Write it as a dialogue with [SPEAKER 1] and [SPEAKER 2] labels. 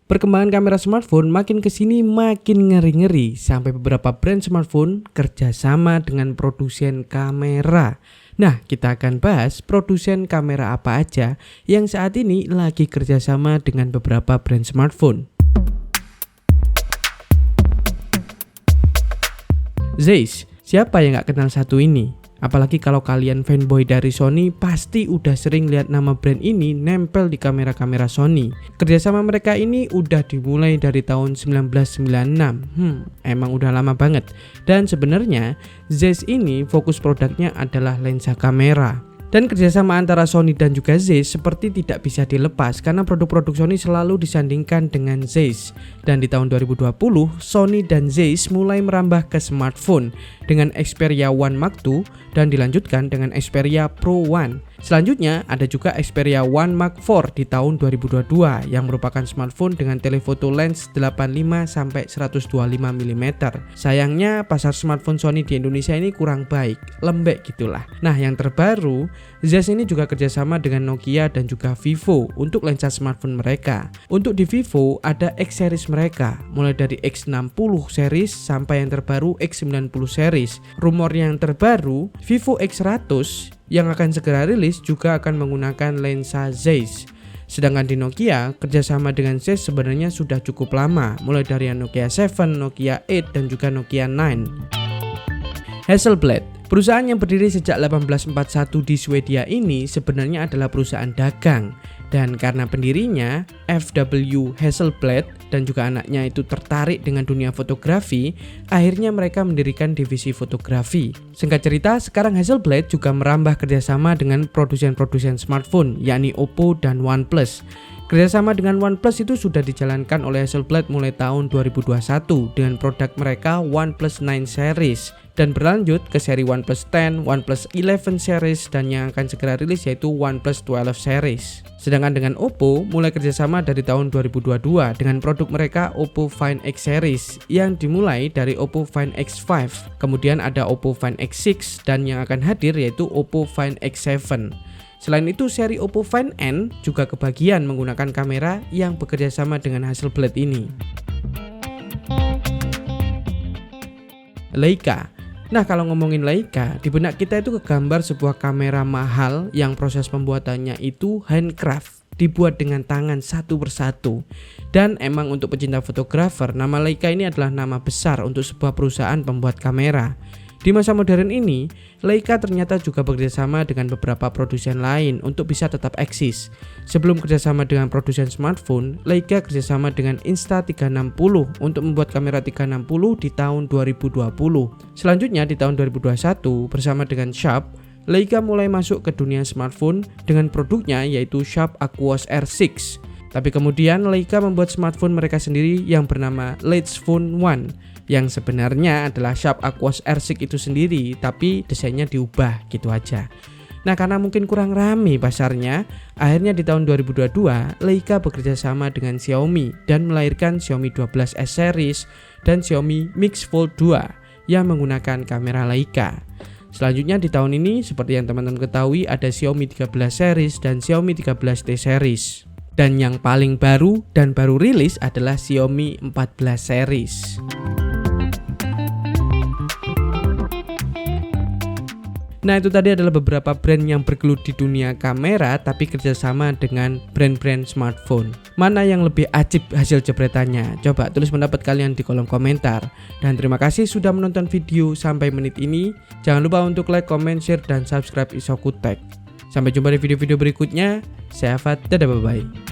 [SPEAKER 1] Perkembangan kamera smartphone makin kesini makin ngeri-ngeri sampai beberapa brand smartphone kerjasama dengan produsen kamera. Nah, kita akan bahas produsen kamera apa aja yang saat ini lagi kerjasama dengan beberapa brand smartphone. Zeiss, siapa yang gak kenal satu ini? Apalagi kalau kalian fanboy dari Sony, pasti udah sering lihat nama brand ini nempel di kamera-kamera Sony. Kerjasama mereka ini udah dimulai dari tahun 1996. Emang udah lama banget. Dan sebenarnya Zeiss ini fokus produknya adalah lensa kamera. Dan kerjasama antara Sony dan juga Zeiss seperti tidak bisa dilepas karena produk-produk Sony selalu disandingkan dengan Zeiss. Dan di tahun 2020, Sony dan Zeiss mulai merambah ke smartphone dengan Xperia One Mark II dan dilanjutkan dengan Xperia Pro One. Selanjutnya ada juga Xperia One Mark IV di tahun 2022 yang merupakan smartphone dengan telefoto lens 85-125 mm. Sayangnya pasar smartphone Sony di Indonesia ini kurang baik, lembek gitulah. Nah, yang terbaru, Zeiss ini juga kerjasama dengan Nokia dan juga Vivo untuk lensa smartphone mereka. Untuk di Vivo ada X series mereka, mulai dari X60 series sampai yang terbaru X90 series. Rumor yang terbaru, Vivo X100 yang akan segera rilis juga akan menggunakan lensa Zeiss. Sedangkan di Nokia, kerjasama dengan Zeiss sebenarnya sudah cukup lama, mulai dari Nokia 7, Nokia 8, dan juga Nokia 9. Hasselblad, perusahaan yang berdiri sejak 1841 di Swedia ini sebenarnya adalah perusahaan dagang. Dan karena pendirinya, F.W. Hasselblad dan juga anaknya itu tertarik dengan dunia fotografi, akhirnya mereka mendirikan divisi fotografi. Singkat cerita, sekarang Hasselblad juga merambah kerjasama dengan produsen-produsen smartphone, yakni Oppo dan OnePlus. Kerjasama dengan OnePlus itu sudah dijalankan oleh Hasselblad mulai tahun 2021 dengan produk mereka OnePlus 9 series dan berlanjut ke seri OnePlus 10, OnePlus 11 series dan yang akan segera rilis yaitu OnePlus 12 series. Sedangkan dengan Oppo mulai kerjasama dari tahun 2022 dengan produk mereka Oppo Find X series yang dimulai dari Oppo Find X5. Kemudian ada Oppo Find X6 dan yang akan hadir yaitu Oppo Find X7. Selain itu, seri Oppo Find N juga kebagian menggunakan kamera yang bekerja sama dengan Hasselblad ini. Leica. Nah, kalau ngomongin Leica, di benak kita itu kegambar sebuah kamera mahal yang proses pembuatannya itu handcraft, dibuat dengan tangan satu persatu. Dan emang untuk pecinta fotografer, nama Leica ini adalah nama besar untuk sebuah perusahaan pembuat kamera. Di masa modern ini, Leica ternyata juga bekerjasama dengan beberapa produsen lain untuk bisa tetap eksis. Sebelum kerjasama dengan produsen smartphone, Leica kerjasama dengan Insta360 untuk membuat kamera 360 di tahun 2020. Selanjutnya di tahun 2021 bersama dengan Sharp, Leica mulai masuk ke dunia smartphone dengan produknya yaitu Sharp Aquos R6. Tapi kemudian Leica membuat smartphone mereka sendiri yang bernama Leica Phone One yang sebenarnya adalah Sharp Aquos R6 itu sendiri, tapi desainnya diubah gitu aja. Nah, karena mungkin kurang rame pasarnya, akhirnya di tahun 2022 Leica bekerja sama dengan Xiaomi dan melahirkan Xiaomi 12S series dan Xiaomi Mix Fold 2 yang menggunakan kamera Leica. Selanjutnya di tahun ini seperti yang teman-teman ketahui ada Xiaomi 13 series dan Xiaomi 13T series. Dan yang paling baru dan baru rilis adalah Xiaomi 14 series. Nah, itu tadi adalah beberapa brand yang bergelut di dunia kamera tapi kerjasama dengan brand-brand smartphone. Mana yang lebih ajib hasil jepretannya? Coba tulis pendapat kalian di kolom komentar. Dan terima kasih sudah menonton video sampai menit ini. Jangan lupa untuk like, comment, share, dan subscribe Isoku Tech. Sampai jumpa di video-video berikutnya. Saya Fat, dadah, bye-bye.